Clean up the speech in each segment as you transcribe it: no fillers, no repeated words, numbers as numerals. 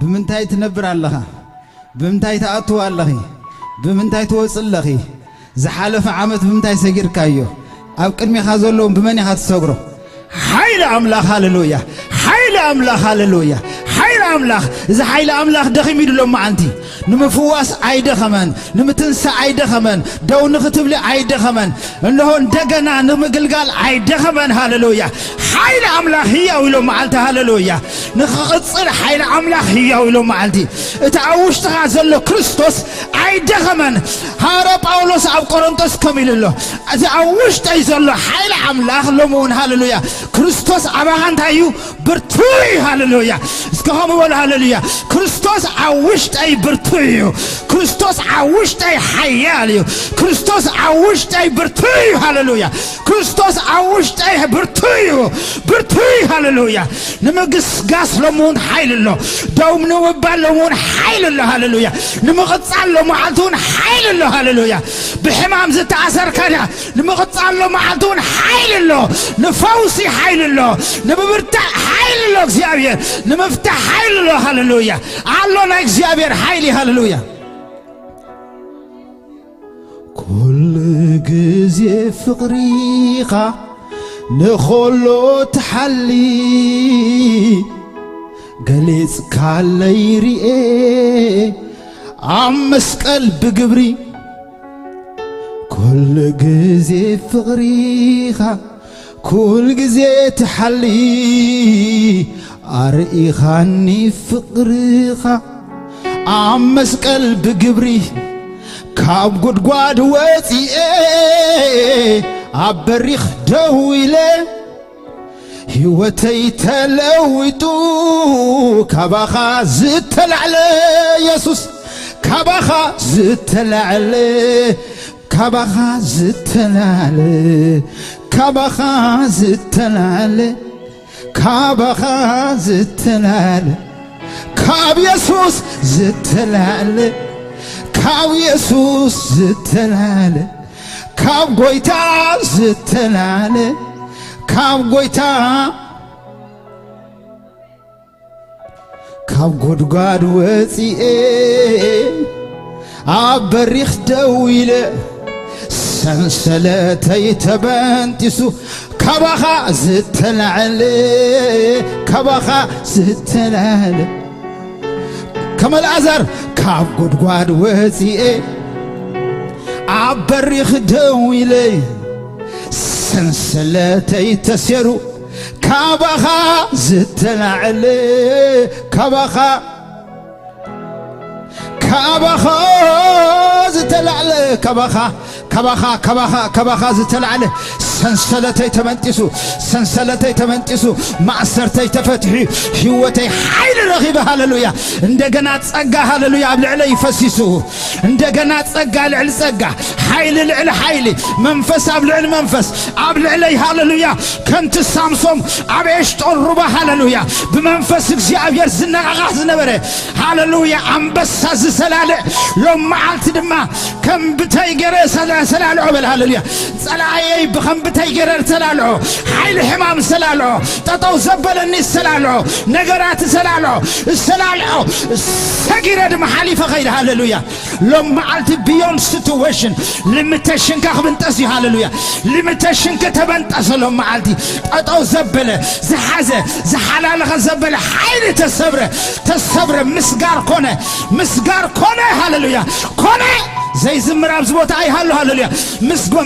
بمنتاي تنبر الله بمنتاي تأتوا الله بمنتاي توصل الله زحالف عمت بمنتاي سجير كايو أو كلمة خازلهم بمني هاتسوغرو حيل أملاخ هاللويا حيل أملاخ هاللويا حيل أملاخ إذا حيل أملاخ دخي ميدلو ما عندي نمفواس عيد خمان نمتنسى عيد خمان دو نختب لي عيد خمان إنه دجنا نمقلقال عيد خمان هاللويا حيل أملاخ هي ولو ما عندي هاللويا نختصر حيل أملاخ هي ولو ما عندي تعوشت غازلو كريستوس عيد خمان هارا باولوس أو كورنثوس كميل له تعوشت يزلو حيل أملاخ لمون هاللويا كريستوس أباهان تايو برتوي هاللويا اسكهم ولا هاللويا كريستوس عوشت أي برتوي كريستوس عوشت أي حياليو كريستوس عوشت أي برتوي هاللويا كريستوس عوشت أي برتوي هاللويا نمقص قاس لمون حيل الله دوم نوبال لمون حيل الله هاللويا نمقصال له معلتون حيل الله هاللويا بحمام زت عسر كذا نمقصال له معلتون حيل الله نفوسي حيل الله نبرتاح حيل الله እግዚአብሔር نمفتح حيل الله هاللويا علونا እግዚአብሔር حيلي هاللويا كل جزء فقريقة نخلو تحلي قليز كاليري عمس قلب قبري كل جزء فقريقة كل جزء تحلي أرئيخاني فقريقة عمس قلب قبري كاب قد واتي عبريخ دويلة هوتي تلويتو كاباخا زتلعلي يسوس كاباخا زتلعلي كاباخا زتلعلي كاباخا زتلعلي كاباخا زتلعلي كاب يسوس زتلعلي كاب يسوس زتلعلي كاب قويتا زتلعلي كاب قويتا كاب قد واتي عبريخ دويلة سنسلتي تبنتسو كبخا زتلعلي كبخا زتلعلي كما الأزر كاب قد واتي عبريخ دويلة سنسلتي تسيرو كبخا زتلعلي كبخا كبخا زتلعلي كبخا زتلعلي سنسلتي تمنتسو معسرتي تفتحي هوتي حيل رغيبة هاللويا اندقنا تصقى هاللويا بلعلي يفسسو اندقنا تصقى لعل تصقى حيل العل حيلي منفس بلعل منفس بلعلي هاللويا كنت السامسوم عبيش تقربا هاللويا بمنفس እግዚአብሔር ዝነቃቃ ዝነበረ هاللويا አንበሳ ዝሰላለ ሎም ማዓልት ድማ ከም ብታይ ገረ ሰላልዑ በል هاللويا ጸላአይ በከም ብታይ ገረ ሰላልዑ حيل حمام ሰላልዑ ጠጠው ዘበለኒ ሰላልዑ ነገራት ሰላልዑ ሰጊረ ድማ ሓሊፈ ኸይድ هاللويا ሎም ማዓልት ቢዮን ሲቹዌሽን ሊሚቴሽን ካኽብንጠስ هاللويا ሊሚቴሽን ከተበንጠስ ሎም ማዓልቲ ጠጠው ዘበለ ዝሓዘ ዝሓላለኸ ዘበለ حيل ተሰብረ ምስጋር ኮነ هاللويا ኮነ زي زمراب زبوت أي هاللويا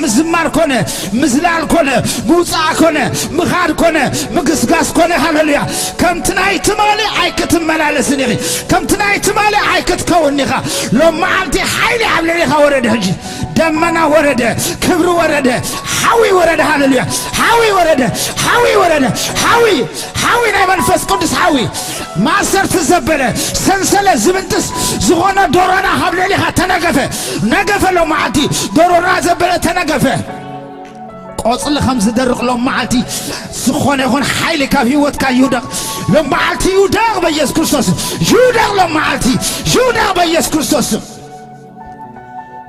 مزمار كونه مزلال كونه موسى كونه مخار كونه مقسقاس كونه هاللويا كم تناي تمالي عيكت ملال سنيغي كم تناي تمالي عيكت كونيغا لو ما عمتي حيلي عمليها ورد هجي دمنا ورد كبر ورد حوي ورد هاللويا حوي ناي منفس قدس حوي ما صرت زبله سنسله زبنتس زغونه دورانا حبليها تنقفه نقفه لو معتي دورانا زبله تنقفه قصل خمس درق لو معتي سخونه يكون حيلك في وقت يودق لو معتي يودق بيس كريستوس يودق لو معتي يودق بيس كريستوس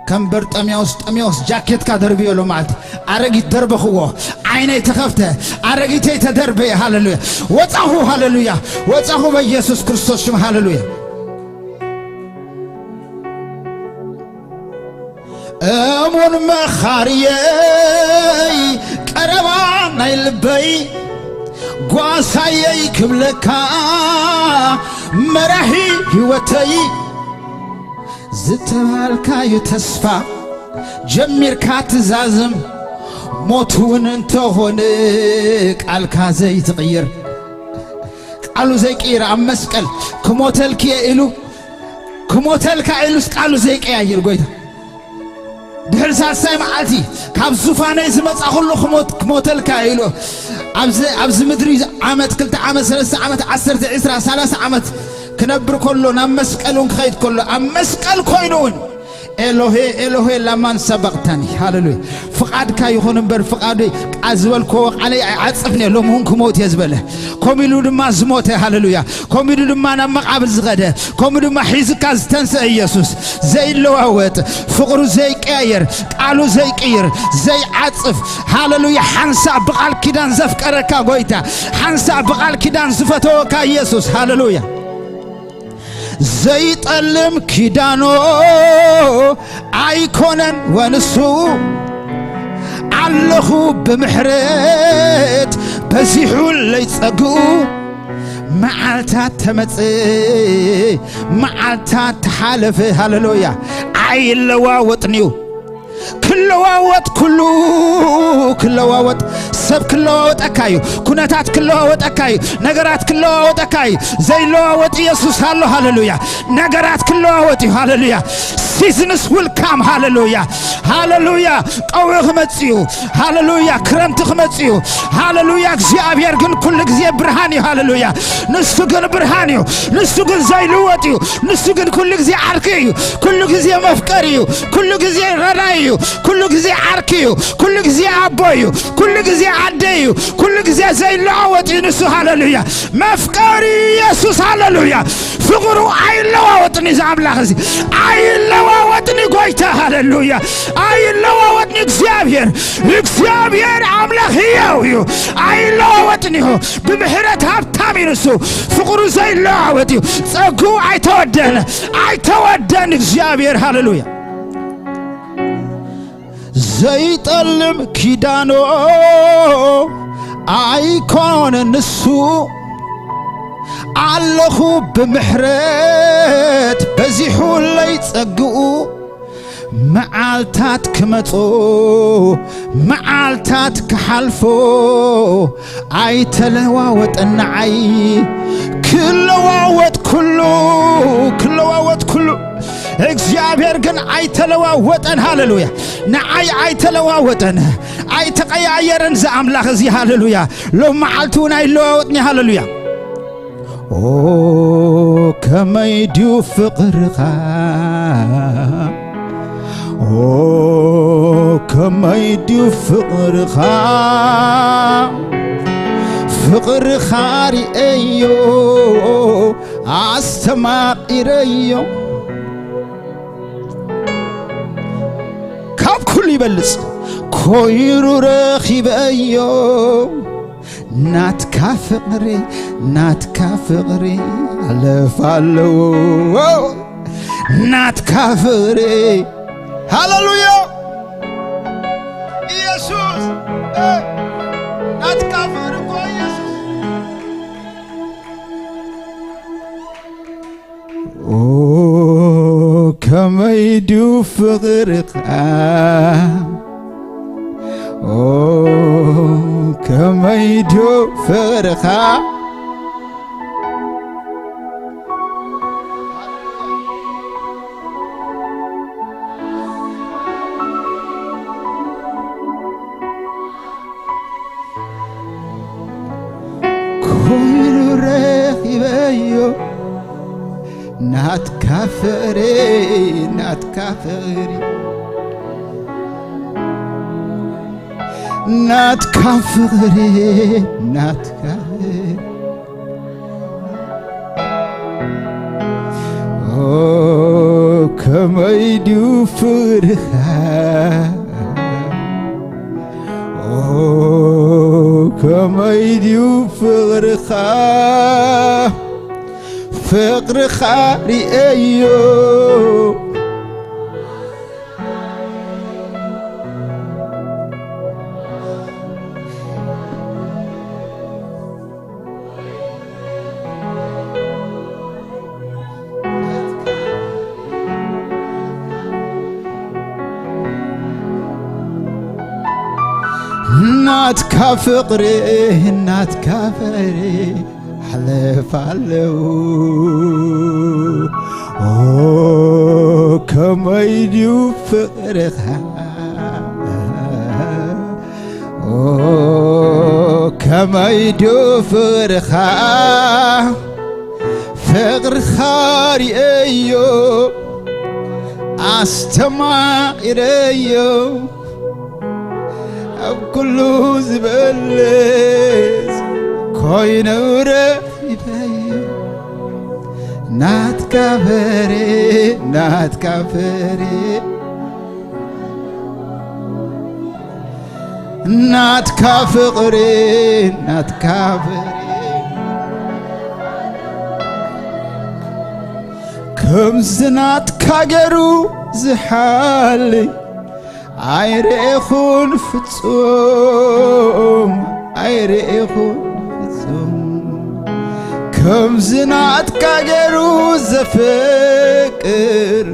كم برطميوس جاكيت كدربي له مالت أرجي دربخو عيني تخفته أرجي تدربي هاللويا وصحو هاللويا وصحو بيسوع كريستوس شم هاللويا أمون مخاريي كربا نيلبي قواسايي كبلكا مرحي هوتي زتمالكا يتسفى جمير كاتزازم موتون انتهونك قالكا زي تغير قالو زي كير عم مسكل كموتلك يقلو كموتلك يقلو قالو زي كير قويتا دهرسا ساي معالتي كاب زفاني زمت أخلو كموتلك يقلو عبز مدري عامت كلت عامت 3 عامت 10 10 3 عامت كنبر كله نمسكلون خيط كله أمسكل كوينون إلهي لمن سبقتني هاللويا فقادك يخون بر فقادي أزول كوق علي عصفني لهم هون كموت يزبله كميلو دم زموت هاللويا كميلو دم أنا مقابل زغده كميلو ما حيزك تنسى يسوع زي اللواوت فقر زي كاير قالوا زي كير زي عصف هاللويا حنسا بقال كيدان زفكركا غويتا حنسا بقال كيدان زفتوكا يسوع هاللويا زي طلم كيدانو ايكونن ونسو علخو بمحرت بزيحو اللي يتصقو معالتات تمتي معالتات تحالف هاللويا عي اللواوطنيو كل واوت كل واوت سب كل واوت أكايو كناتات كل واوت أكايو نجارات كل واوت أكايو زي لواوت يسوع هاللويا نجارات كل واوت هاللويا seasons will come hallelujah hallelujah قوي خمتيو hallelujah كرمت خمتيو hallelujah እግዚአብሔር ግን كل ጊዜ ብርሃን hallelujah ንሱ ግን ብርሃን ንሱ ግን ዘይልወጥዩ ንሱ ግን كل ጊዜ ዓርክዩ كل ጊዜ መፍቀርዩ كل ጊዜ ረዳዩ كل ጊዜ ዓርክዩ كل ጊዜ አቦዩ كل ጊዜ አደዩ كل ጊዜ ዘይልወጥ ንሱ hallelujah መፍቀሪ ኢየሱስ hallelujah ፍቅሩ አይለዋወጥኒ ዛምላኽ እዚ አይለዋወጥኒ ጎይታ hallelujah አይለዋወጥኒ እግዚአብሔር አምላኽ ይው አይለዋወጥኒ በምህረት ሀብታም ንሱ ፍቅሩ ዘይለዋወጥ ጸጉ አይተወደን እግዚአብሔር hallelujah ዘይጠልም ኪዳኖ አይኮን ንሱ አለኹ በምህረት በዚሁ ላይ ጸግኡ معالتات كمتو معالتات كحلفو اي تلواوت النعي كل واوت كله እግዚአብሔር ግን አይተለዋወጠን ሃሌሉያ ንዓይ አይተለዋወጠን አይተቀያየረን ዘአምላኽ እዚ ሃሌሉያ ለማዓልቱን አይለዋወጥኒ ሃሌሉያ ኦ ከመይዱ ፍቅርኻ ኦ ከመይዱ ፍቅርኻ ፍቅርኻ ሪአዮ አስተማቂረዮ كل يبلس كويرو رخيبايو نات كافقري الفالو نات كافقري هاللويا يسوع نات كافقري يسوع كما يدو فقرك كما يدو فقرك كل رخيبايو نات كافري كما يدو ፍቅርኻ ከመይ ድዩ ፍቅርኻ ፍቅርኻ ሪአዮ ናትካ ፍቅሪ ናትካ ፍቅሪ ሓለፋለሁ ከመይ ድዩ ፍቅርኻ ከመይ ድዩ ፍቅርኻ ፍቅርኻ ሪአዮ አስተማይረዮ ኣብ ኩሉ ዝበልፅ ኮይኑ ረኺበዮ ናትካ ፍቅሪ ናትካ ፍቅሪ ናትካ ፍቅሪ ናትካ ፍቅሪ ከምዚ ናትካ ገይሩ ዝሓልይ ኣይርኤኹን ፍጹም ኣይርኤኹን ፍጹም ከምዚ ናትካ ገይሩ ዘፍቅር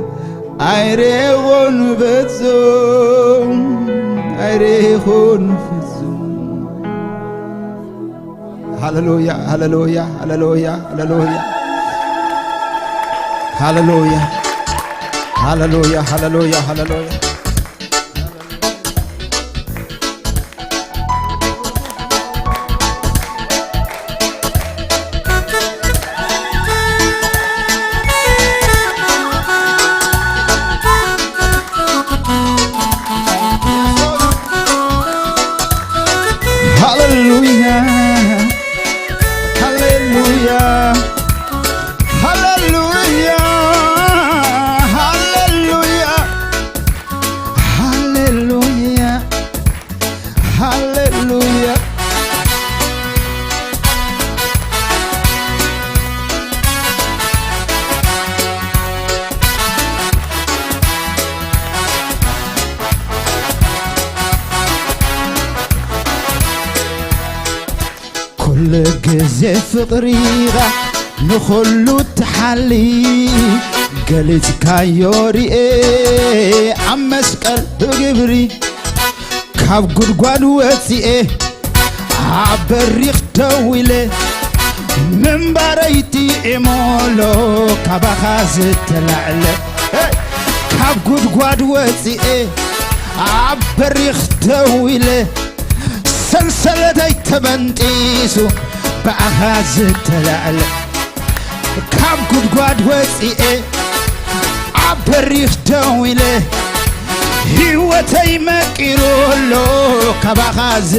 ኣይርኤኹን ፍጹም ኣይርኤኹን ፍጹም ሃሌሉያ ሃሌሉያ ሃሌሉያ ሃሌሉያ ሃሌሉያ ሃሌሉያ ሃሌሉያ ሃሌሉያ كل جزء فقريغا نخلو تحلي قلت كايوري عم مسكال بقبري كاب قدقان واتي عبريخ تويلي من بريتي إمولو كابا خازت العلي كاب قدقان واتي عبريخ تويلي سلسلتي تبنتيسو بأخاز التلعل كاب قدقاد وثيئي عبريخ دويله هيوتي مكيرولو كبأخاز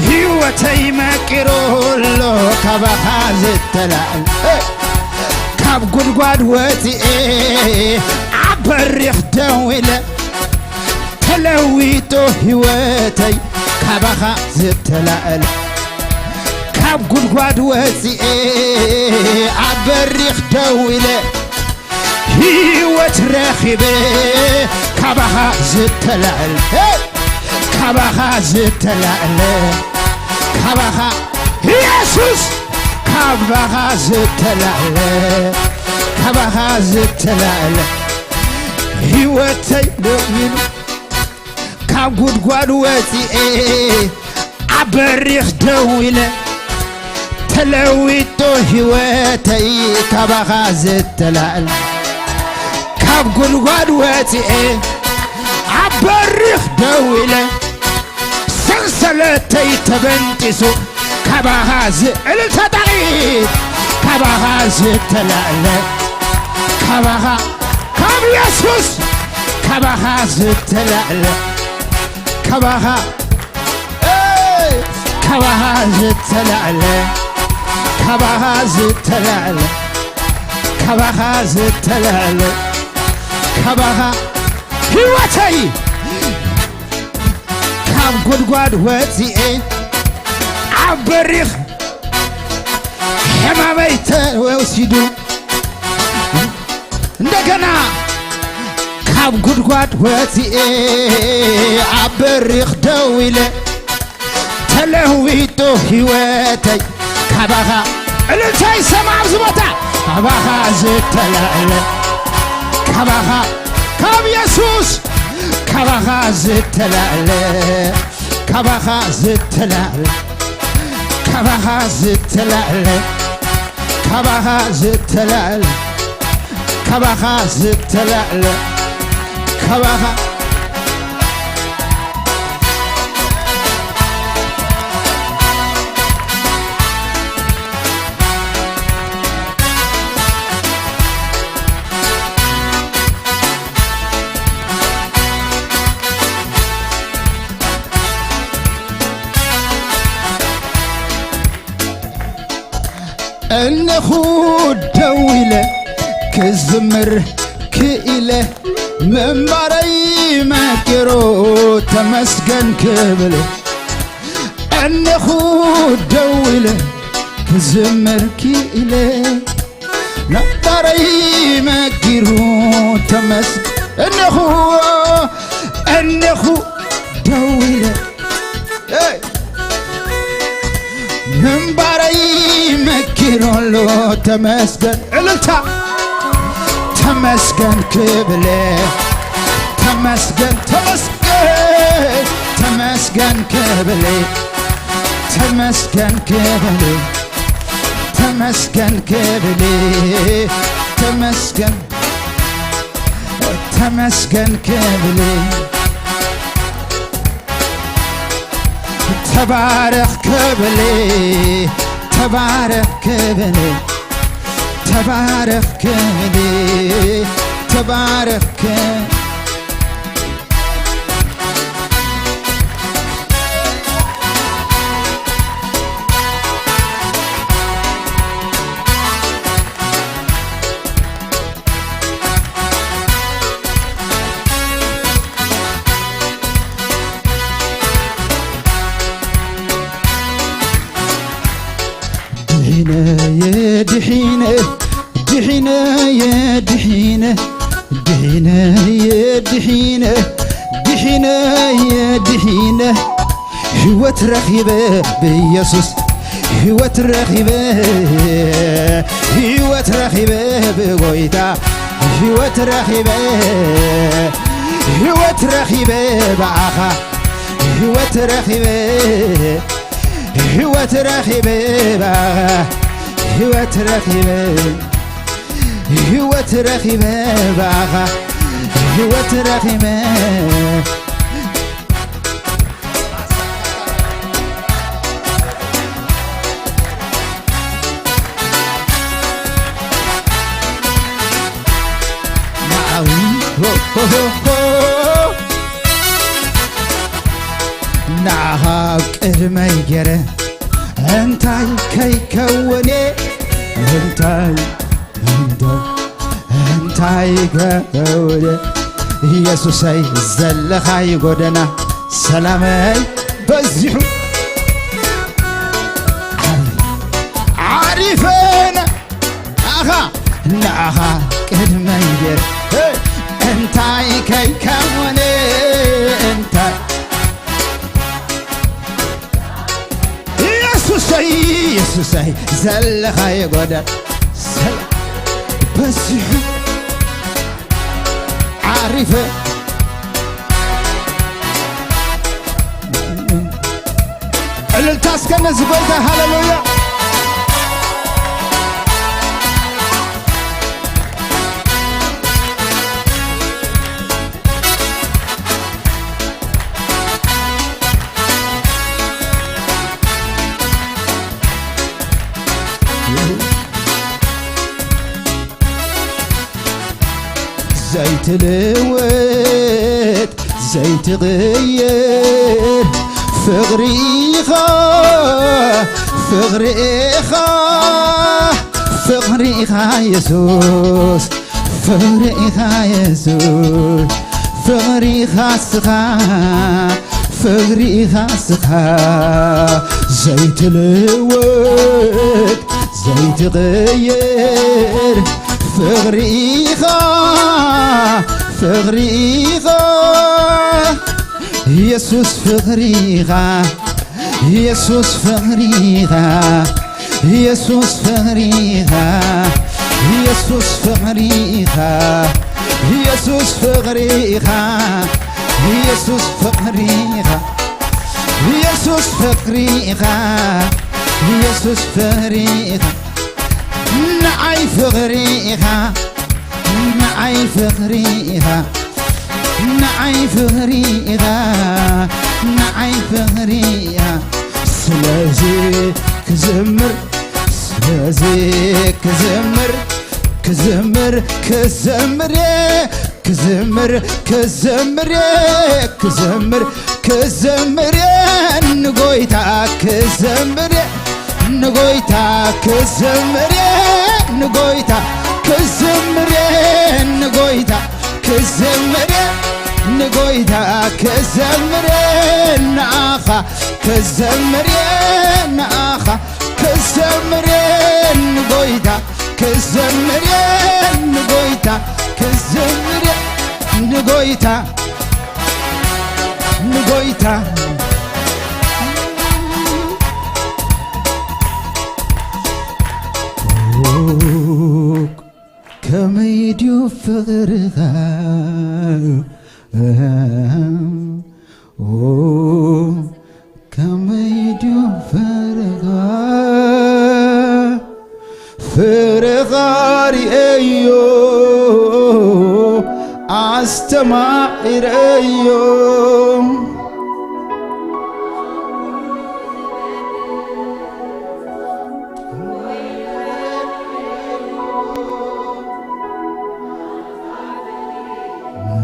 هيوتي مكيرولو كبأخاز التلعل كاب قدقاد وثيئي عبريخ دويله تلويتو هيوتي كبخا زتلعل كاب قدقاد وثيئي عبريخ دويله هيوت رخيبي كبخا زتلعل كبخا زتلعل كبخا يسوس كبخا زتلعل كبخا زتلعل هيوتي دويله كاب قدقاد وثيئي عبريخ دويله تلويتو هيوتي كبخا زتلعل كاب قدقاد وثيئي عبريخ دويله سلسلتي تبنتسو كبخا زتلعل كبخا زتلعل كبخا كاب يسوس كبخا زتلعل كبخا كبخا زتلعل كبخا زتلعل كبخا زتلعل ካባኻ ሕይወተይ ካብ ጉድጓድ ወፂኤ ኣብ በሪኽ ሕማመይ ተወሲዱ እንደገና ካብ ጉድጓድ ወፂኤ ኣብ በሪኽ ደው ኢለ ተለዊጡ ሕይወተይ ካባኻ እልልታ ይሰማ ኣብዚ ቦታ ካባኻ ዝተላዕለ ካባኻ ካብ ኢየሱስ ካባኻ ዝተላዕለ ካባኻ ዝተላዕለ ካባኻ ዝተላዕለ ካባኻ ዝተላዕለ ካባኻ ዝተላዕለ ካባኻ እነሆ ደው ኢለ ክዝምር ክኢለ ምንባረይ መቂሮ ተመስገን ክብል እነሆ ደው ኢለ ክዝምር ክኢለ ምንባረይ መቂሮ ተመስገን እነሆ ደው ኢለ ምንባረይ መኪሮሎ ተመስገን እልልታ ተመስገን ክብለ ተመስገን ተመስገን ተመስገን ክብለ ተመስገን ክብለ ተመስገን ክብለ ተመስገን ተመስገን ክብለ ተባረክ ክብለ ተባረክ ክብለ ተባረክ ክብለ ተባረክ دحينة دحينة يا دحينة دحينة يا دحينة دحينة يا دحينة هوت رخيبة بيسوس هوت رخيبة هوت رخيبة بغويتا هوت رخيبة هوت رخيبة بعخا هوت رخيبة هوت رخيبة بعخا هوت رخيبة هوت رخيبة بعخا هوت رخيبة نعها قدمي جرى انتاي كي كوني انتاي كوني يسوسي زلخاي غدنا سلامي بزيحو عارفين اخا نعها قدمي جرى انتاي كي كوني انتاي يسوسي زلخاي غدنا بزيحو عارفة التاسكن زبلتا هاللويا زيت لوت زيت غير فغريخا فغريخا فغريخا يسوس ፍቅሪኻ ኢየሱስ ፍቅሪኻ ስኻ ፍቅሪኻ ስኻ ዘይትልወጥ ዘይትغير ፍቅሪኻ ፍቅሪኻ ኢየሱስ ፍቅሪኻ ኢየሱስ ፍቅሪኻ ኢየሱስ ፍቅሪኻ ኢየሱስ ፍቅሪኻ ኢየሱስ ፍቅሪኻ ኢየሱስ ፍቅሪኻ ኢየሱስ ፍቅሪኻ ኢየሱስ ፍቅሪኻ ንዓይ ፍቅሪኻ ንዓይ ፍቅሪኻ ንዓይ ፍቅሪኻ ንዓይ ፍቅሪኻ ስለዚ ክዝምር ስለዚ ክዝምር ክዝምር ክዝምር ክዝምር ክዝምር ክዝምር ክዝምር ንጎይታ ክዝምር ንጎይታ ክዝምር ንጎይታ ክዝምር ንጎይታ ክዝምር ንጎይታ ክዝምር ንኣኻ ክዝምር ንኣኻ ክዝምር ንጎይታ ክዝምር ንጎይታ ክዝምር ንጎይታ ንጎይታ ከመይ ድዩ ፍቅርኻ ከመይ ድዩ ፍቅርኻ ፍቅርኻ ርአዮ አስተማረዮ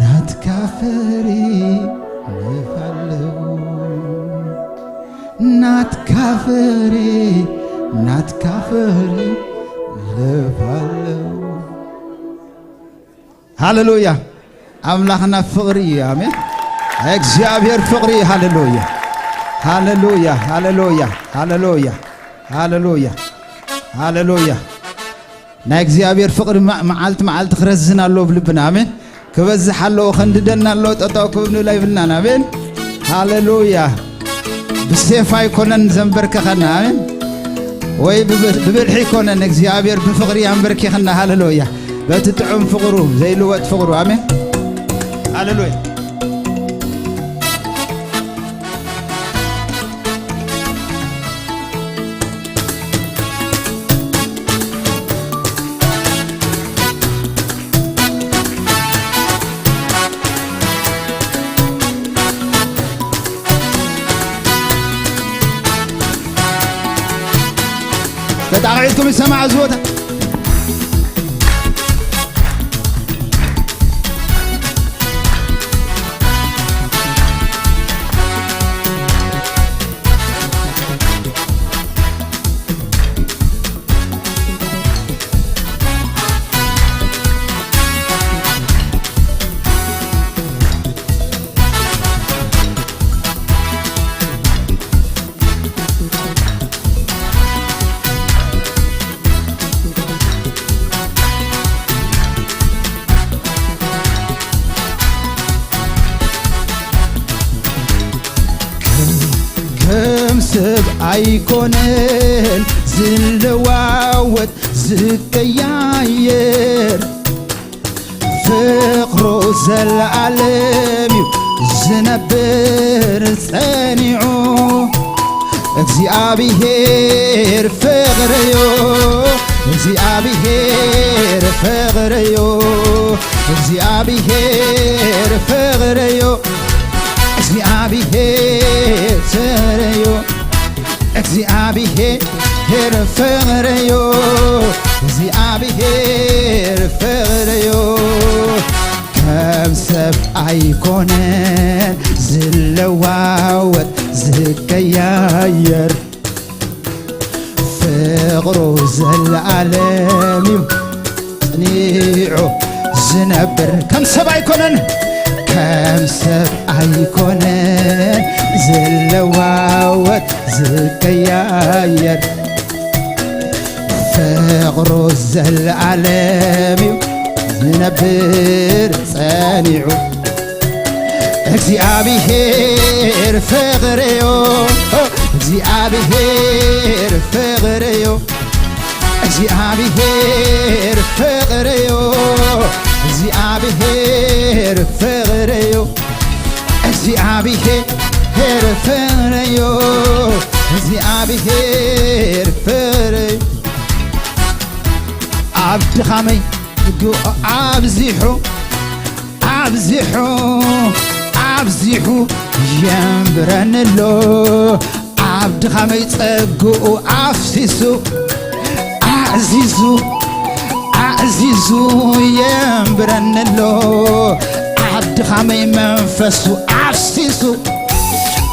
ናትካፈሪ ልፋለው ናትካፈሪ ናትካፈሪ ልፋለው ሃሌሉያ አምላክና ፍቅሪ አሜን እግዚአብሔር ፍቅሪ ሃሌሉያ ሃሌሉያ ሃሌሉያ ሃሌሉያ ሃሌሉያ ሃሌሉያ ናይ እግዚአብሔር ፍቅሪ መዓልት መዓልት ክረዝናሎ ብልብና አሜን ክበዝሓሎ ክንድደናሎ ጠጣው ክብኑ ላይ ብልና አሜን ሃሌሉያ ብሰይፍ አይኮነን ዘንበርከኸና አሜን ወይ ብብልሒ ኮነን እግዚአብሔር በፍቅሪ አንበርኪኸና ሃሌሉያ በትጥዑም ፍቅሩ ዘይልወጥ ፍቅሩ አሜን ሃሌሉያ تتعيدكم السماع زوتا سب አይኮነን ዝለዋወጥ ዝቀያየር ፍቅሩ ዘለዓለም ዝነብር ጸኒዑ እግዚአብሔር ፍቅርዮ እግዚአብሔር ፍቅርዮ እግዚአብሔር ፍቅርዮ እግዚአብሔር ፍቅርዮ እግዚአብሔር ፍቅርዮ እግዚአብሔር ፍቅርዮ ከም ሰብ አይኮነን ዝለዋወጥ ዝቀያየር ፍቅሩ ዘለዓለም ጸኒዑ زنبر كم سبع يكونن كم سبع يكونن زلواوت زكياير فقرو الزلعالمي زنبر صانعو እግዚአብሔር ፍቅርዮ እግዚአብሔር ፍቅርዮ እግዚአብሔር ፍቅርዮ እግዚአብሔር ፍቅርዮ እግዚአብሔር ፍቅርዮ እግዚአብሔር ፍቅርዮ عبدخامي عبزيحو عبزيحو عبزيحو ينبرنلو عبدخامي تصقو عفسيسو عزيزو عزيزو ينبرنلو عبدخامي منفسو عفسيسو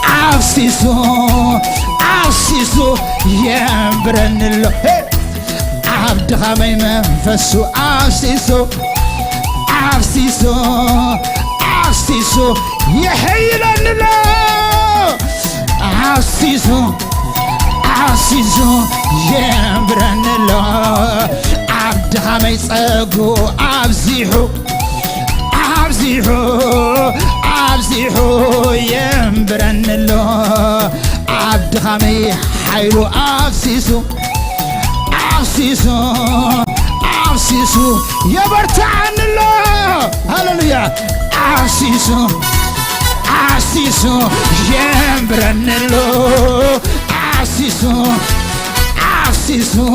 عفسيسو عفسيسو ينبرنلو عبد خامي منفسو عفسيسو عفسيسو عفسيسو يحيلن الله عفسيسو عفسيسو ينبرن الله عبد خامي صقو عفسيحو عفسيحو عفسيحو ينبرن الله عبد خامي حيلو عفسيسو عفسيسو عفسيسو يبرتعن الله هللويا عفسيسو عفسيسو ينبرن الله عفسيسو عفسيسو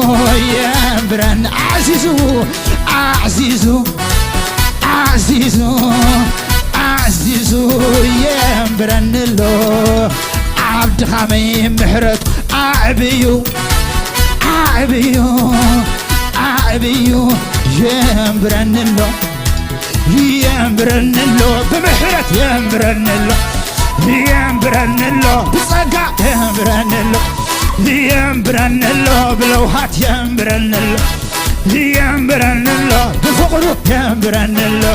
ينبرن عزيزو عزيزو عزيزو عزيزو ينبرن الله عبد خامي محرت عبيو عبيو عبيو ينبرنلو ينبرنلو بمحرت ينبرنلو ينبرنلو بصقع ينبرنلو ينبرنلو بلوحات ينبرنلو ينبرنلو بفقره ينبرنلو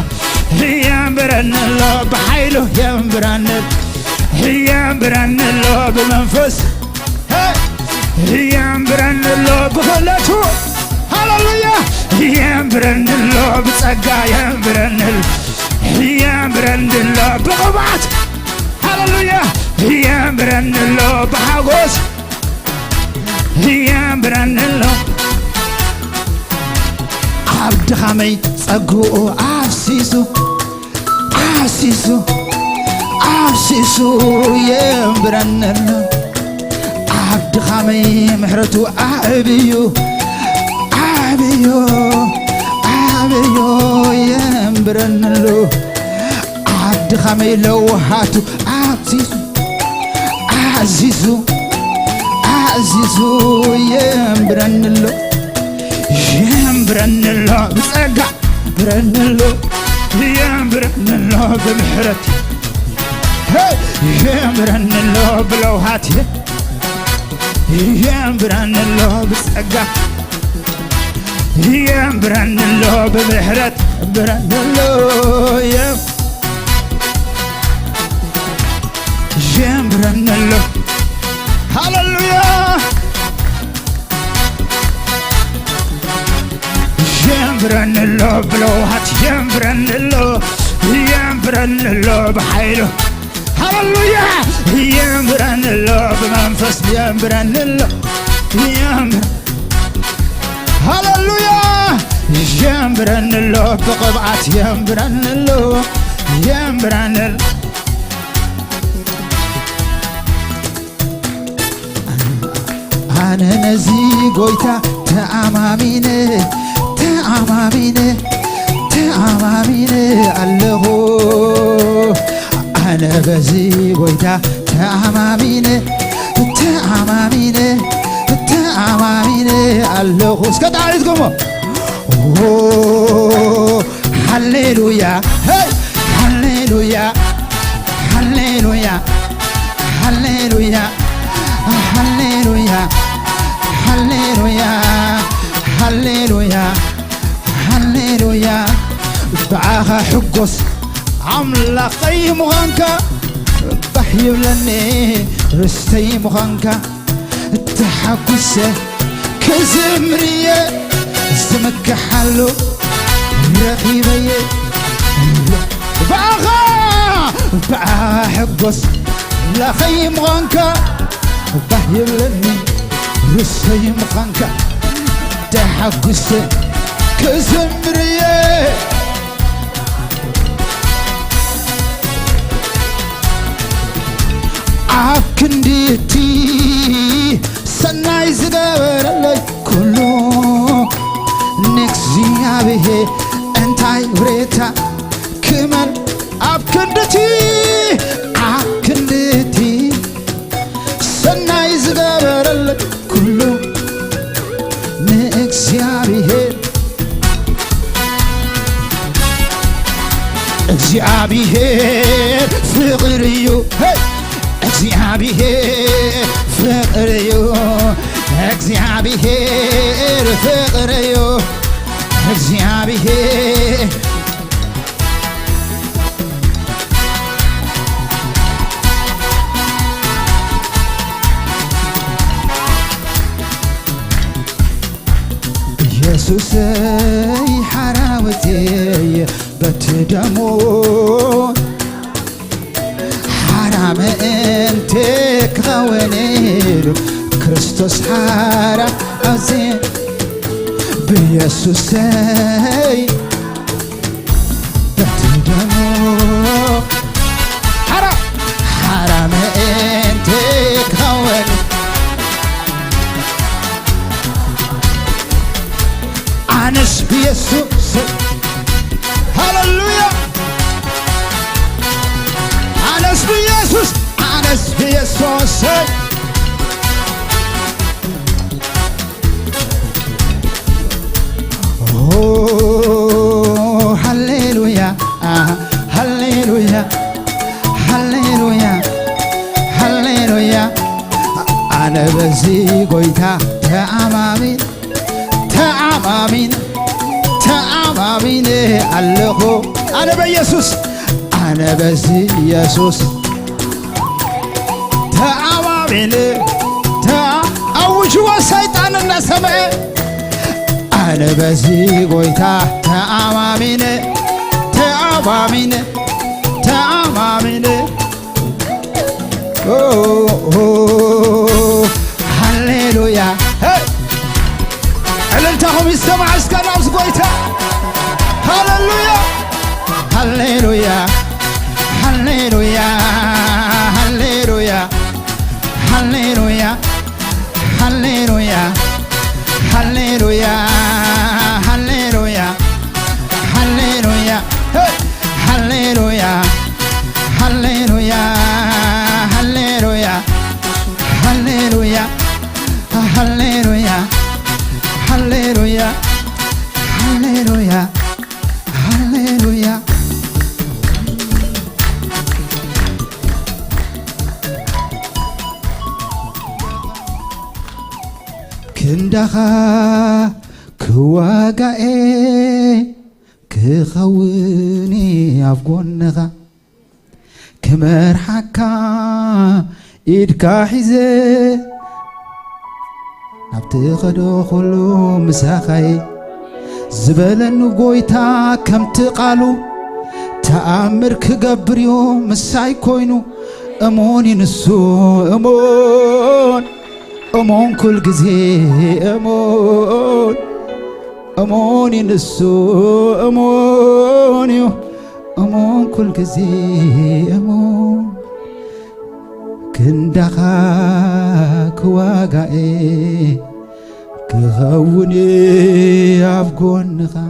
ينبرنلو بحيله ينبرنلو ينبرنلو بمنفس ينبرن الله بخلته هللويا ينبرن الله بصقا ينبرن الله بقبعت هللويا ينبرن الله بحاجوس ينبرن الله عبد خامي صقو عفسيسو عفسيسو عفسيسو ينبرن الله عبد خامي محرتو عبيو عبيو عبيو ينبرنلو عبد خامي لوحاتو عزيزو عزيزو عزيزو ينبرنلو ينبرنلو بصقع ينبرنلو ينبرنلو بمحرتي ينبرنلو بلوحاتي ينبرن الله بصقا ينبرن الله بمحرت ينبرن الله ينبرن الله هللويا ينبرن الله بلوحات ينبرن الله ينبرن الله بحيله هللويا ينبرن الله بمنفس ينبرن الله هللويا ينبرن الله بقبعات ينبرن الله ينبرن أنا نزي قويتا تأماميني تأماميني تأماميني الله أنا بزي ويدا تأماميني تأماميني تأماميني الله اسكت عليكم هللويا هللويا هللويا هللويا هللويا هللويا هللويا هللويا بعاها حقص عملاقي مغانكا بحيب لني رستي مغانكا تحقسه كزمرية زمك حلو رقيبي بعاها حقص لاقي مغانكا بحيب لني رستي مغانكا تحقسه كزمرية عكندتي سناي زغبر لي كله نكزيا به انتاي بريتا كمل عكندتي سناي زغبر لي كله نكزيا به እግዚአብሔር ፍቅርዩ እግዚአብሔር ፍቅርዩ እግዚአብሔር ፍቅርዩ እግዚአብሔር ኢየሱስ ሐራወቴ በትደሞ حرام انت كونيل كريستوس حرام عزيز بيسوس بتدمو حرام انت كونيل عنش بيسوس هاللويا عنش بيسوس عنش بيسوس هاللويا هاللويا هاللويا هاللويا أنا بزي قويتا تأمامين تأمامين تأمامين اللهو أنا بيسوس أنا بزي يسوس تأمامين أوجوا سيطان النسمع أنا بزي قويتا تأمامين تأمامين تأمامين هاللويا ألنتهم يستمع اسكنا وسقويتا هاللويا هاللويا هاللويا هاللويا هاللويا هاللويا هاللويا هاللويا هاللويا هاللويا هاللويا هاللويا هاللويا هاللويا هاللويا هاللويا هاللويا كندخا كواغاء كخوني أفغونغا كمرحكا إدكا حزي نبتي خدو خلو مساخي زبلن قويتا كم تقالو تأمر كقبريو مساي كوينو أموني نسو أمون أمون كل جزي أمون أموني نسو أمونيو أمون كل جزي أمون كندخا كواغاء كغوني أفغونغا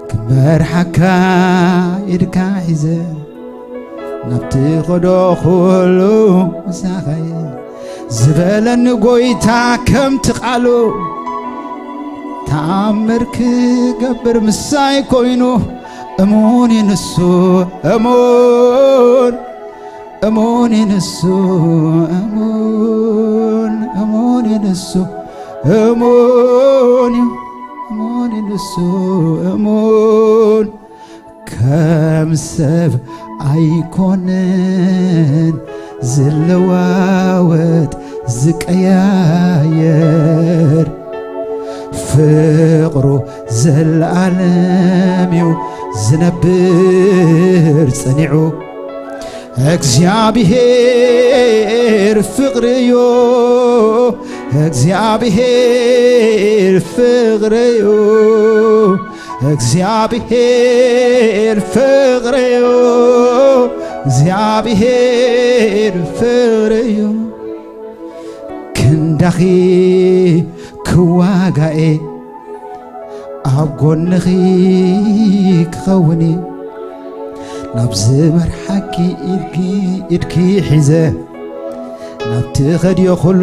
كمرحكا إدكا حزي نبتي خدو خلو مساخي زبلن قويتا كم تقالو تأمر كقبر مساي كوينو أموني نسو أمون أموني نسو أمون أموني نسو أموني أموني ንሱ እሙን ከም ሰብ ኣይኮነን ዝለዋወጥ ዝቀያየር ፍቅሩ ዘለዓለም እዩ ዝነብር ጸኒዑ እግዚአብሔር ፍቅር እዩ እግዚአብሔር ፍቅር እዩ እግዚአብሔር ፍቅር እዩ እግዚአብሔር ፍቅር እዩ ክንዳኺ ክዋጋኤ ኣብ ጎንኺ ክኸውን ናብዚ መርሓቂ ኢድኪ ሒዘ ናብቲ ኸድዮ ኩሉ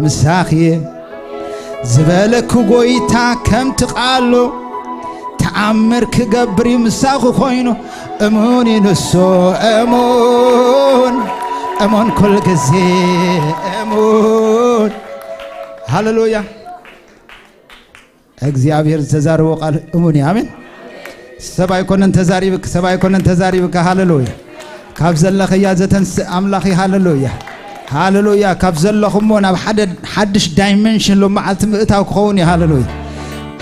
ምሳኽየ ዝበለክ ጎይታ ከም ትቓሎ ተኣምር ክገብር ምሳኹ ኮይኑ እሙን ንሱ እሙን ኩል ግዜ እሙን ሃሌሉያ እግዚአብሔር ዝተዛረቦ ቃል እሙን አሜን ሰባይ ኮነን ተዛሪብካ ሃሌሉያ ካብ ዘለኸያ ዘተንስ ኣምላኺ ሃሌሉያ ሃሌሉያ ካብ ዘለኹሞ ናብ ሓድሽ ዳይሜንሽን ሎማዓልቲ ምእታው ክኸውን ሃሌሉያ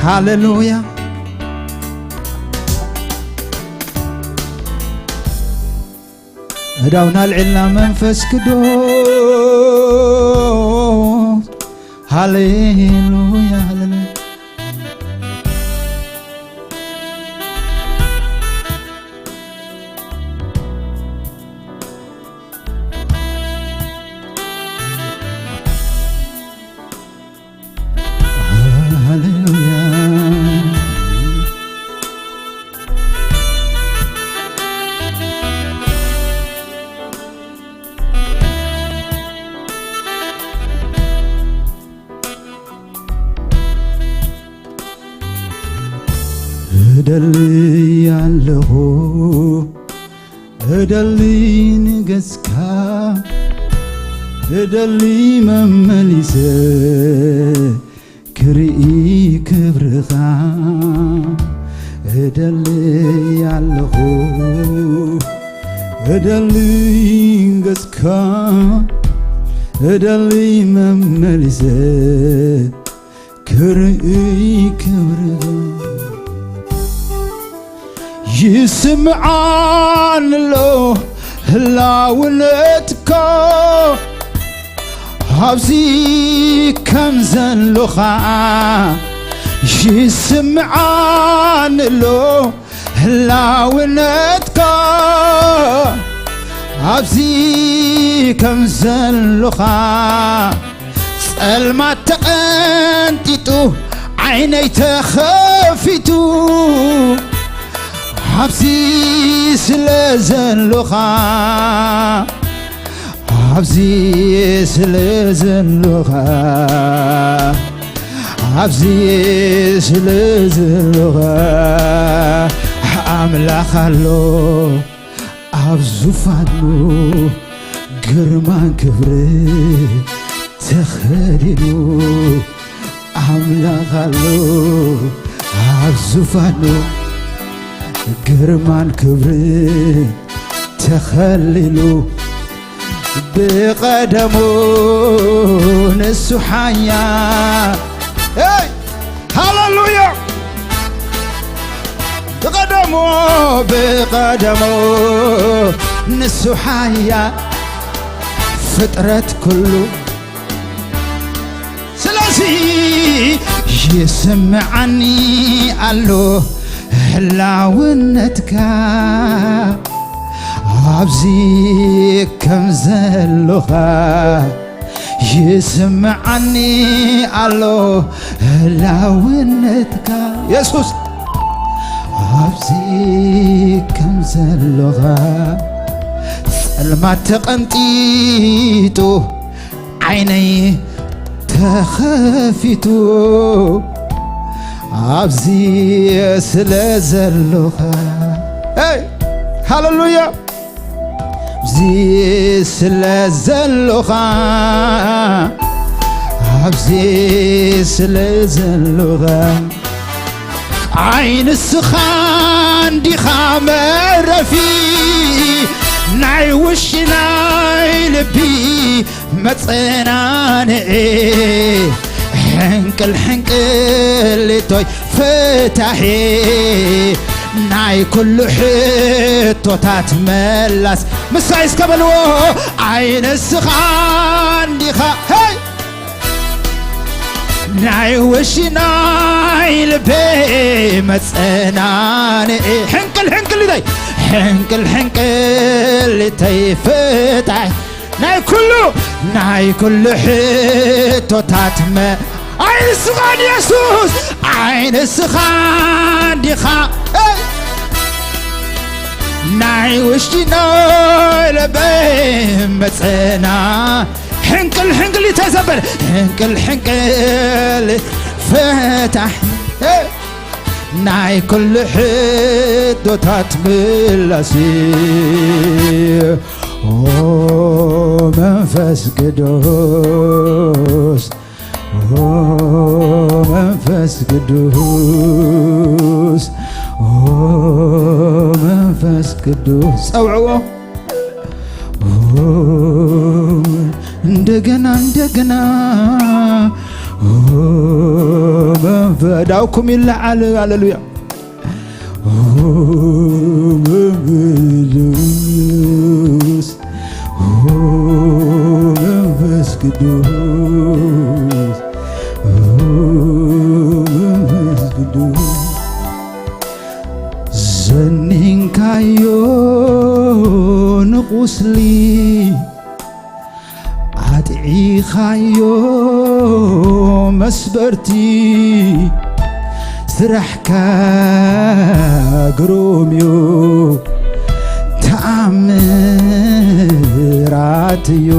ሃሌሉያ እዳውና ልዕልና መንፈስ ቅዱስ ሃሌሉያ ሃሌሉያ እደልይ ኣለኹ እደልይ ንገስካ እደልይ መመሊሰ ክርኢ ክብርኻ እደልይ ኣለኹ እደልይ ንገስካ እደልይ መመሊሰ ክርኢ ክብርኻ يسمعان له هلاونتك حبسي كم زلخا يسمعان له هلاونتك حبسي كم زلخا سلمات تقنتيتو عيني تخفتو حبسي سلازلخا حبسي سلازلخا حبسي سلازلخا أملاخالو أبزوفانو قرمان كبري تخدلو أملاخالو أبزوفانو قرمان كبري تخللو بقدمو نسو حيا هاي هاللويا بقدمو نسو حيا فطرت كله سلاسي يسمعني الله هلاونتك عبزي كم زلخا يسمعني الله هلاونتك يسوس عبزي كم زلخا سلما تقنتيتو عيني تخفتو عبزي سلازلوخا هاي هاللويا عبزي سلازلوخا عبزي سلازلوخا عين السخان دي خامر في ناي وش ناي لبي متصناني حنكل توي فتحي ناي كل حتو تتملس مسايس كبلو عين السخان دي هاي ناي وش ناي لبي متصناني حنكل داي حنكل تيفتح ناي كله حتو تاتم عين السخان يسوس عين السخان دي ناي وشي ناي لبي متصنا حنكل يتزبل حنكل فتح ناي كل حتو تاتملسي منفس قدوس منفس قدوس منفس قدوس اوعوا እንደገና መንፈዳውኩም ይላል ሃሌሉያ መንፈስ መንፈስ ቅዱስ መንፈስ ቅዱስ ዘኒንካዮ ንቁስሊ አጥዒኻዮ መስበርቲ ስራሕካ ግሩምዮ ተአምራትዮ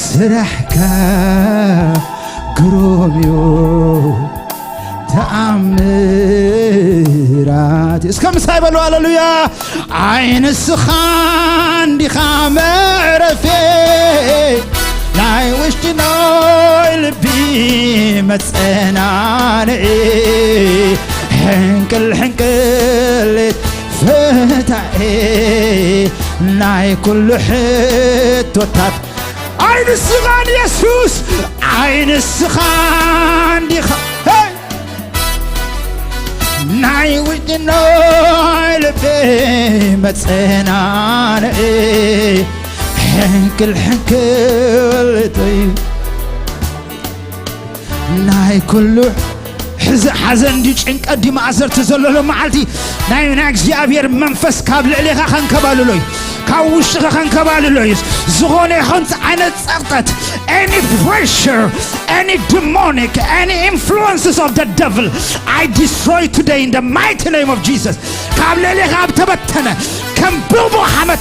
ስራሕካ ግሩምዮ ተአምራት እስከ ምሳይ በሉ ሃሌሉያ ዓይን ስኻን ዲኻ መዕረፌ ናይ ውሽጢ ናይ ልቢ መጸናንዒ ሕንቅል ፍታኤ ናይ ኩሉ ሕቶታት ዓይን ስኻን ኢየሱስ ዓይን ስኻን ዲኻ ናይ ውሽጢ ናይ ልቢ መጸናንዒ ሕንቅል ናይ ኩሉ حزن دي ጭንቀት ዲ ማዕዘር ተዘለሎ ማዓልቲ ናይ እግዚአብሔር መንፈስ ካብ ልዕሊኻ ከንከባልሎይ ካብ ውሽጥኻ ከንከባልሎይ ዝኾነ ይኹን ዓይነት ጸቕጠት any pressure any demonic any influences of the devil I destroy today in the mighty name of Jesus ካብ ልዕሊኻ ተበተነ ከም ብቕቡቕ ሓመድ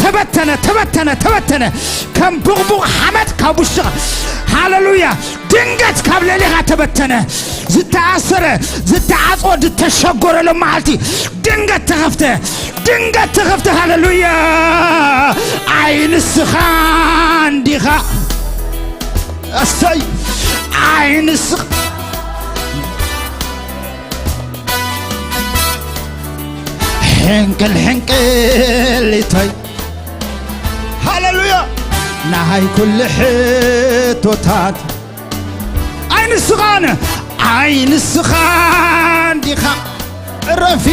ተበተነ ከም ብቕቡቕ ሓመድ ካብ ውሽጥኻ ሃሌሉያ ድንገት ካብ ልዕሊኻ ተበተነ ዝተኣሰረ ዝተዓጽወ ተሸጎረሎ ማዓልቲ ድንገት ተኸፍተ ሃሌሉያ ዓይን ስኻን ዲኻ እሰይ ዓይን ሕንቅል ይታይ ሃሌሉያ ናይ ኩሉ ሕቶታት ዓይን ስኻን ዲኻ ረፊ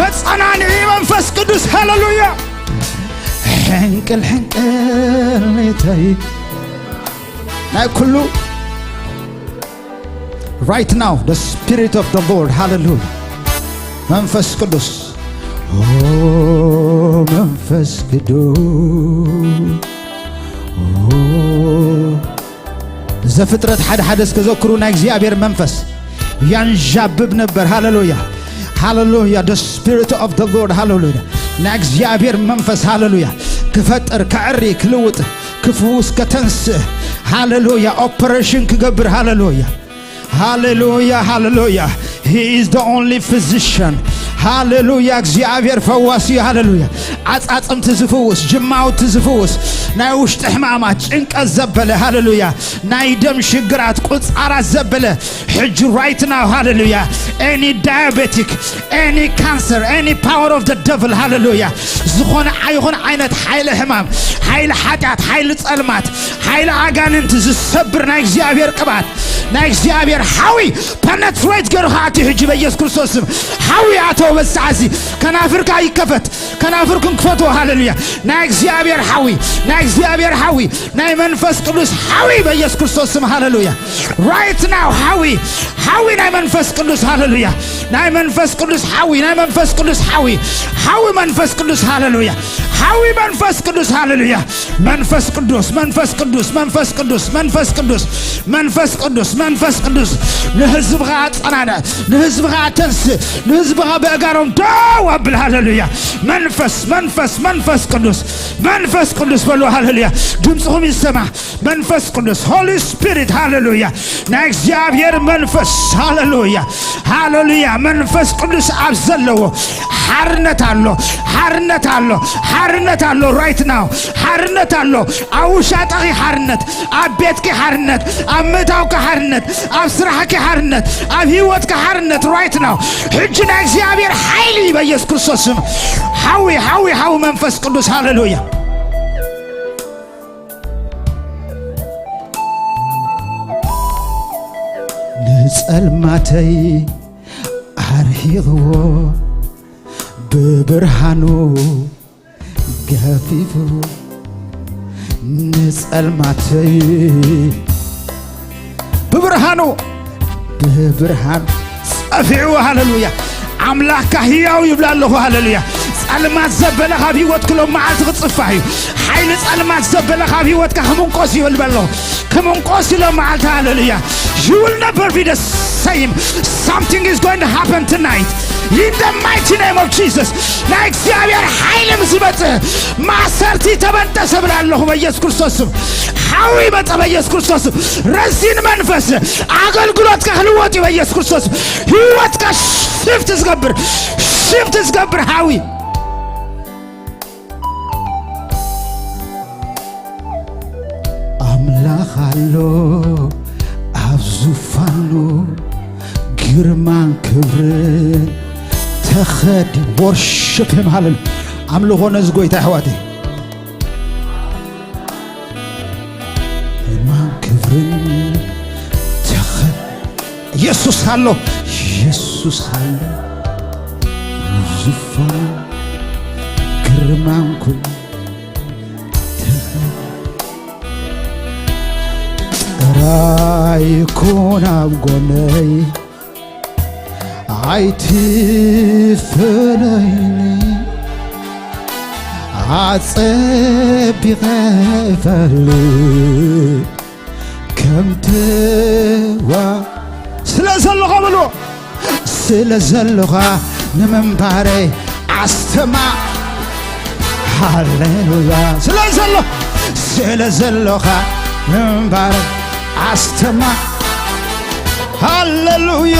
መጸናንዒ መንፈስ ቅዱስ ሃሌሉያ ሕንቅል ይታይ ናይ ኩሉ right now the spirit of the Lord hallelujah መንፈስ ቅዱስ መንፈስ ቅዱስ ዘፍጥረት ሓደ እስከዘክሩ ናይ እግዚአብሔር መንፈስ ያንዣብብ ነበር ሃሌሉያ the spirit of the Lord hallelujah ናይ እግዚአብሔር መንፈስ ሃሌሉያ ክፈጥር ከዕሪ ክልውጥ ክፍውስ ከተንስእ ሃሌሉያ ኦፕሬሽን ክገብር ሃሌሉያ Hallelujah, hallelujah. He is the only physician. هاللويا እግዚአብሔር ፈዋሲ هاللويا አጻጽም ትዝፈውስ ጅማው ትዝፈውስ ናይ ውሽጥ ሕማማት ጭንቀት ዘበለ هاللويا ናይ ደም ሽግራት ቁጻራት ዘበለ ሕጅ right now hallelujah any diabetic any cancer any power of the devil hallelujah ዝኾነ አይሆን አይነት ኃይለ ሕማም ኃይለ ኃጢአት ኃይለ ጸልማት ኃይለ አጋንንት ዝሰብር ናይ እግዚአብሔር ቅባት ናይ እግዚአብሔር ሐዊ penetrate ገርሃት ሕጅ በኢየሱስ ክርስቶስ ሐዊ አተው በሳዚ ከናፍርካ ይከፈት ከናፍርኩን ክፈቱ ሃሌሉያ ናይ እግዚአብሔር ሐዊ ናይ እግዚአብሔር ሐዊ ናይ መንፈስ ቅዱስ ሐዊ በኢየሱስ ክርስቶስ ሃሌሉያ right now ሐዊ ሐዊ ናይ መንፈስ ቅዱስ ሃሌሉያ ናይ መንፈስ ቅዱስ ሐዊ ናይ መንፈስ ቅዱስ ሐዊ ሐዊ መንፈስ ቅዱስ ሃሌሉያ ሐዊ መንፈስ ቅዱስ ሃሌሉያ መንፈስ ቅዱስ መንፈስ ቅዱስ መንፈስ ቅዱስ መንፈስ ቅዱስ መንፈስ ቅዱስ መንፈስ ቅዱስ ለሕዝብኻ ጸናና ለሕዝብኻ ተንስ ለሕዝብኻ በጋሮም ዳው አብል ሃሌሉያ መንፈስ መንፈስ መንፈስ ቅዱስ መንፈስ ቅዱስ በሉ ሃሌሉያ ድምጽሁም ይሰማ መንፈስ ቅዱስ ሆሊ ስፒሪት ሃሌሉያ ናይ እግዚአብሔር መንፈስ ሃሌሉያ ሃሌሉያ መንፈስ ቅዱስ አብዘለው ሐርነት አሎ ሐርነት አሎ ሐርነት አሎ right now ሐርነት አሎ አውሻጣቂ ሐርነት አቤትኪ ሐርነት አመታውከ ሐርነት አብስራህኪ ሐርነት አብህይወትከ ሐርነት right now ሕጅና እግዚአብሔር ኃይል በኢየሱስ ክርስቶስ ሐዊ ሐዊ ሐዊ መንፈስ ቅዱስ ሃሌሉያ ንጸልማተይ አርሂዎ በብርሃኑ ገፊፉ ንጸልማተይ በብርሃኑ ጸፊዑ ሃሌሉያ አምላክ ሕያው ይብላለሁ ሃሌሉያ ጸልማት ዘበለኻ ቢወት ክሎ ማዓት ጽፋዩ ኃይል ጸልማት ዘበለኻ ቢወት ከመንቆስ ይልበለው ከመንቆስ ለማዓት ሃሌሉያ you will never be the same something is going to happen tonight in the mighty name of Jesus like እግዚአብሔር ኃይል ምዝበጥ ማሰርቲ ተበጠሰ ብላለሁ በኢየሱስ ክርስቶስ ሐዊ መጣ በኢየሱስ ክርስቶስ ረዚን መንፈስ አገልግሎት ከህልወት በኢየሱስ ክርስቶስ ህይወት ከሽፍት ዝገብር ሐዊ አምላክ አሎ አብዙፋኑ ግርማን ክብርን ተኸድ worship him hallelujah አምልኮ ነዝጎይታ ሕዋቴ ግርማን ክብርን ተኸድ ኢየሱስ አሎ ዙፋን ግርማን ክብርን رايكون أبغوني عيتي فليني عصبي غفلي كم توا سلازلغا بلو سلازلغا نمنباري عستمع هاليلويا سلازلغا نمنباري አስተማ ሃሌሉያ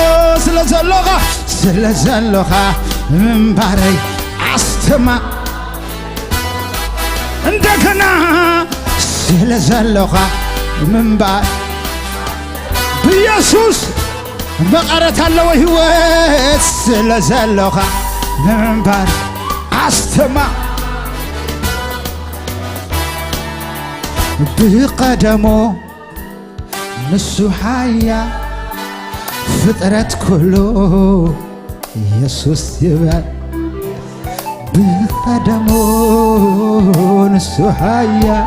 ስለዘለኻ ምንባረይ አስተማ እንደገና ስለዘለኻ ምንባር ኢየሱስ በቀረት አለው ሕይወት ስለዘለኻ ምንባር አስተማ بقدمه نسوحايا فطرت كله يسوس يبال بقدمه نسوحايا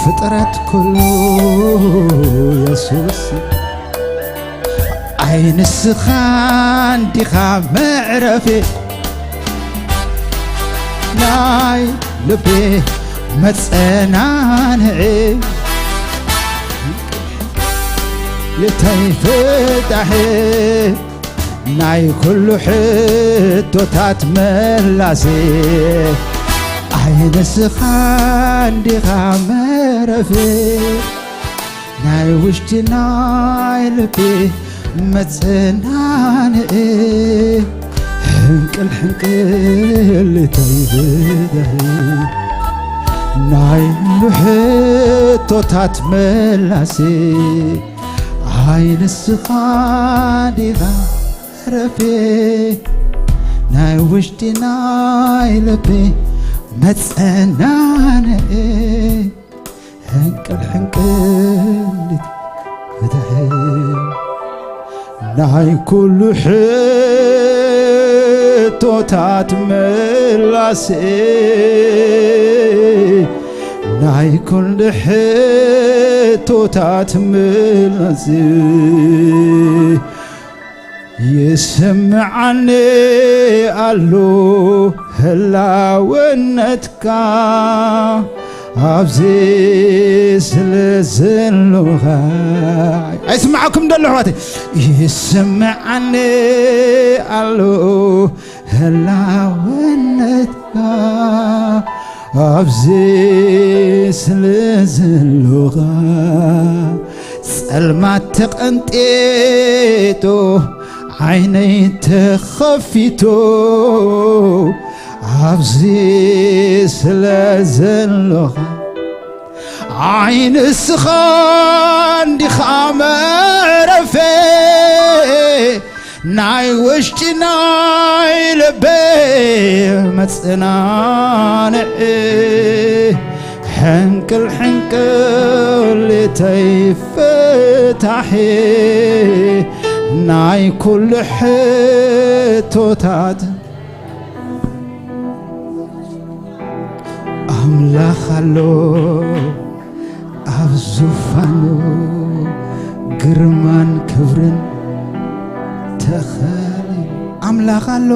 فطرت كله يسوس عين السخان ديخا معرفي ناي لبي متصنانعي لتيفتحي ناي كل حتوتات ملاسي عين السخان دي غامرفي ناي وشتي ناي لبي متصنانعي ሕንቅል ተይብደህ ናይ ልሕቶታት መላሴ ዓይንስኻ ዲኻ ረፌ ናይ ውሽጢ ናይ ልቤ መጸናነኤ ሕንቅል ተይብደህ ናይ ኩሉ ሕቶታት መላሴ ናይ ኩሉ ሕቶታት መላሴ ይስምዓኒ ኣሎ ህላውነትካ ኣብዚ ስለዘለኻ ኣይስምዓኩም ደሎ ኣሕዋተይ ይስምዓኒ ኣሎ ህላውነትካ ኣብዚ ስለዘለኻ ጸልማት ተቐንጤጦ ዓይነይ ተኸፊቶ ኣብዚ ስለዘለኻ ዓይንስኻ እንዲኻ መረፌ ናይ ውሽጢ ናይ ልቤ መጽናንዒ ሕንቅል ተይፍታሒ ናይ ኩሉ ሕቶታት ኣምላኽ ኣሎ ኣብ ዙፋኑ ግርማን ክብርን ተኸሊሉ ኣምላኽ ኣሎ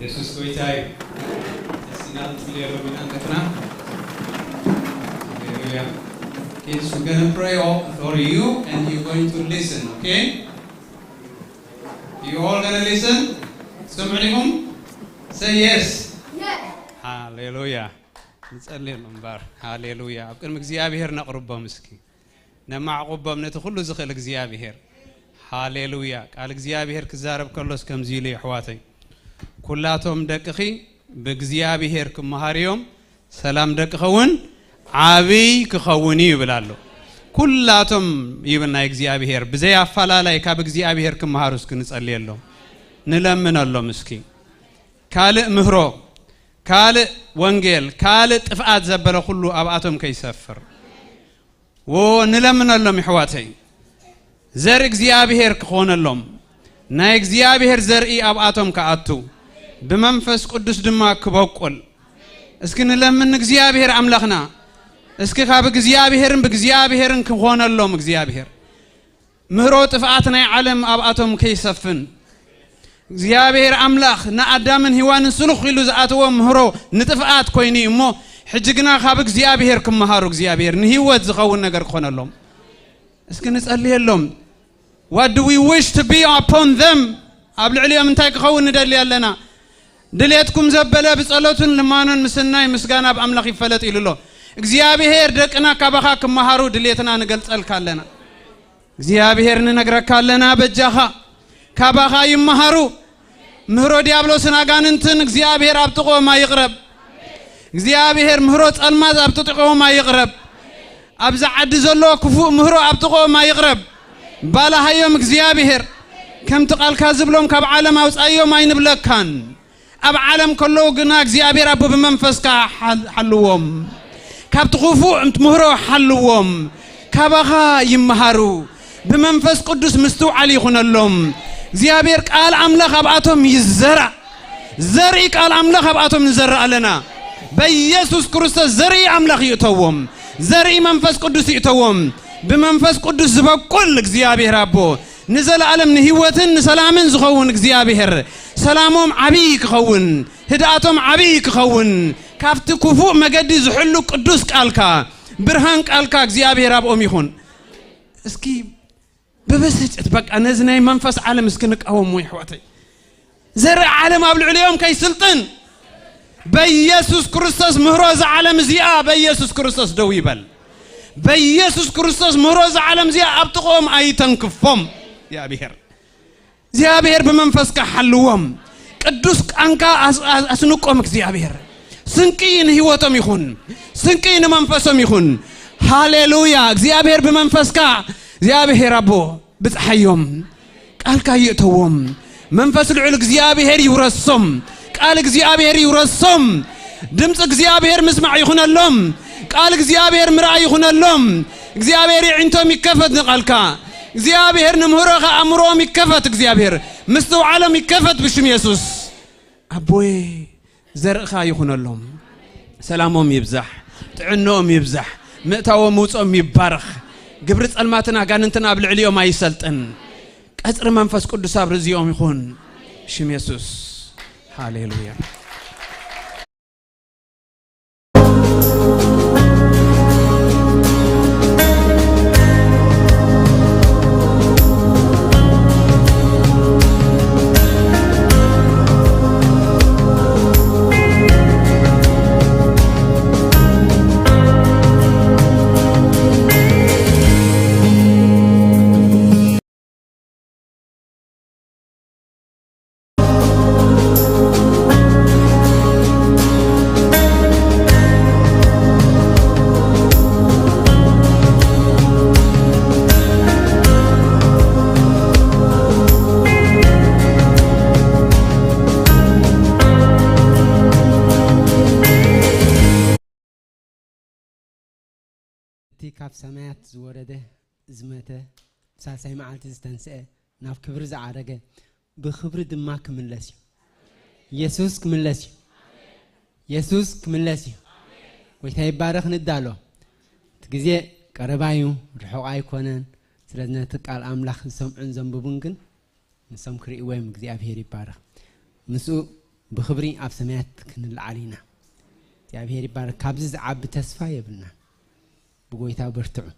Jesus goitai. Sinal clear with Antakna. Hallelujah. Kids, we're going to pray for you and you're going to listen, okay? You all going to listen? Some of Say yes. Yes. Hallelujah. نصلي المبار هاليلويا أبكر እግዚአብሔር نقربهم مسكين نمعقبهم نتخلو زخل እግዚአብሔር هاليلويا قال እግዚአብሔር كزارب كلوس كم زيلي حواتي كلاتهم دقخي بእግዚአብሔር كمهاريوم سلام دقخون عابي كخوني يبلالو كلاتهم يبنا እግዚአብሔር بزي افلالاي كاب እግዚአብሔር كمهاروس كنصليلو نلمنالو مسكين كالق مهرو كالق وانجيل كالق طفات زبله كله اباتهم كيسفر ونلمنالو محواتي زر እግዚአብሔር كخونلهم نا እግዚአብሔር زرئي اباتهم كاتو بمنفس قدس دما كبقول اسكن لمن እግዚአብሔር املاخنا اسك خاب እግዚአብሔርን በእግዚአብሔርን كخونلهم እግዚአብሔር مهرو طفاتنا عالم اباتهم كيسفن እግዚአብሔር አምላኽ ናአዳምን ሔዋንን ስሉኽ ኢሉ ዝኣተዎ ምህሮ ንጥፍኣት ኮይኒ እሞ ሕጅግና ካብ እግዚአብሔር ክመሃሩ እግዚአብሔር ንህይወት ዝኸውን ነገር ክኾነሎም እስኪ ንጸልየሎም what do we wish to be upon them ኣብ ልዕሊኦም እንታይ ክኸውን ንደሊ ኣለና ድሌትኩም ዘበለ ብጸሎትን ልማኖን ምስናይ ምስጋና ብኣምላኽ ይፈለጥ ኢሉሎ እግዚአብሔር ደቅና ካባኻ ክመሃሩ ድሌትና ንገልጸልካ ኣለና እግዚአብሔር ንነግረካ ኣለና በጃኻ ካባኻ ይመሃሩ مهرو ديابلوسن አጋንንትን እግዚአብሔር አብጥቆ ማይቅረብ እግዚአብሔር مهرو ጸልማዝ አብጥቆ ማይቅረብ አብዛ ዓድ ዘሎ ክፉ مهرو አብጥቆ ማይቅረብ ባላሃዮም እግዚአብሔር ከም ተቃልካ ዝብሎም ካብ ዓለም አውጻዮም አይንብለካን አብ ዓለም ከሎ ግና እግዚአብሔር አብ በመንፈስካ ሐልዎም ካብ ትኹፉ مهرو ሐልዎም ካባኻ ይመሃሩ በመንፈስ ቅዱስ ምስተውዓል ይኹነሎም እግዚአብሔር ቃል አምላኽ አብአቶም ይዘራ ዘሪ ቃል አምላኽ አብአቶም ይዘራ አለና በኢየሱስ ክርስቶስ ዘሪ አምላኽ ይተወም ዘሪ መንፈስ ቅዱስ ይተወም በመንፈስ ቅዱስ ዝበቁል እግዚአብሔር አቦ ንዘላለም ንህይወትን ሰላምን ዝኸውን እግዚአብሔር ሰላሞም ዓቢ ክኸውን ህዳአቶም ዓቢ ክኸውን ካፍቲ ክፉእ መገዲ ዝሕሉ ቅዱስ ቃልካ ብርሃን ቃልካ እግዚአብሔር አብኦም ይኹን እስኪ ببسط بقى نزناي منفس عالم اسكنقاوم وي حواتي زرع عالم ابل عليهم كاي سلطن بيسوس كريستوس مهروز عالم زيا بيسوس كريستوس دويبل بيسوس كريستوس مهروز عالم زيا ابتقوم ايتنكفهم يا بهر زيا بهر بمنفس كحلوهم قدوس قانكا اسنقوم እግዚአብሔር ስንቂን ህይወቶም ይሁን ስንቂን መንፈሶም ይሁን ሃሌሉያ እግዚአብሔር በመንፈስካ እግዚአብሔር አቦ ብጽሐዮም ቃልካ ይእተዎም መንፈስ ልዑል እግዚአብሔር ይውረሶም ቃል እግዚአብሔር ይውረሶም ድምጽ እግዚአብሔር መስማዕ ይኹነሎም ቃል እግዚአብሔር ምራእ ይኹነሎም እግዚአብሔር ይዕንቶም ይከፈት ንቃልካ እግዚአብሔር ንምሁሮኻ አምሮም ይከፈት እግዚአብሔር ምስተውዓሎም ይከፈት ብሽም ኢየሱስ አቦይ ዘርእኻ ይኹነሎም ሰላሞም ይብዛሕ ጥዕኖም ይብዛሕ ምእታዎም ውጾም ይባረኽ ግብር ጸልማትና አጋንንትና አብልዕሊዮም አይሰልጥን ቀጽር መንፈስ ቅዱስ አብርዚዮም ይኹን ሽም ኢየሱስ ሃሌሉያ كاف سماعت زورده زمته ساساي معلت استنسئ ناف كبر زعرقه بخبر دماك من لسي يسوس من لسي يسوس من لسي ويتاي بارخ ندالو تجزي قربايو رحقاي كونن سلازنا تقال املاح سمعن زنببون كن نسم كري ويم እግዚአብሔር ይባረክ مسو بخبري اف سماعت كن العلينا እግዚአብሔር ይባረክ ካብዝ ዓብ ተስፋ ይብልና بقويتها برتعو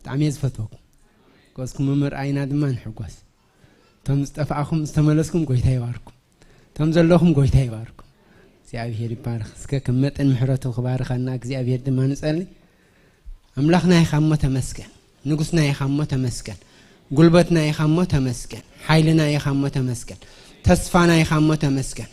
تعميز فتوكم قوسكم ممر عينا دمان حقوس تم استفعكم استملسكم قويتها يباركم تم زلوكم قويتها يباركم እግዚአብሔር ይባርክ እስከ ከመጠን ምሕረቱ ክባርካና እግዚአብሔር ድማ ንጸልይ አምላክና ይኻሞ ተመስገን ንጉስና ይኻሞ ተመስገን ጉልበትና ይኻሞ ተመስገን ኃይልና ይኻሞ ተመስገን ተስፋና ይኻሞ ተመስገን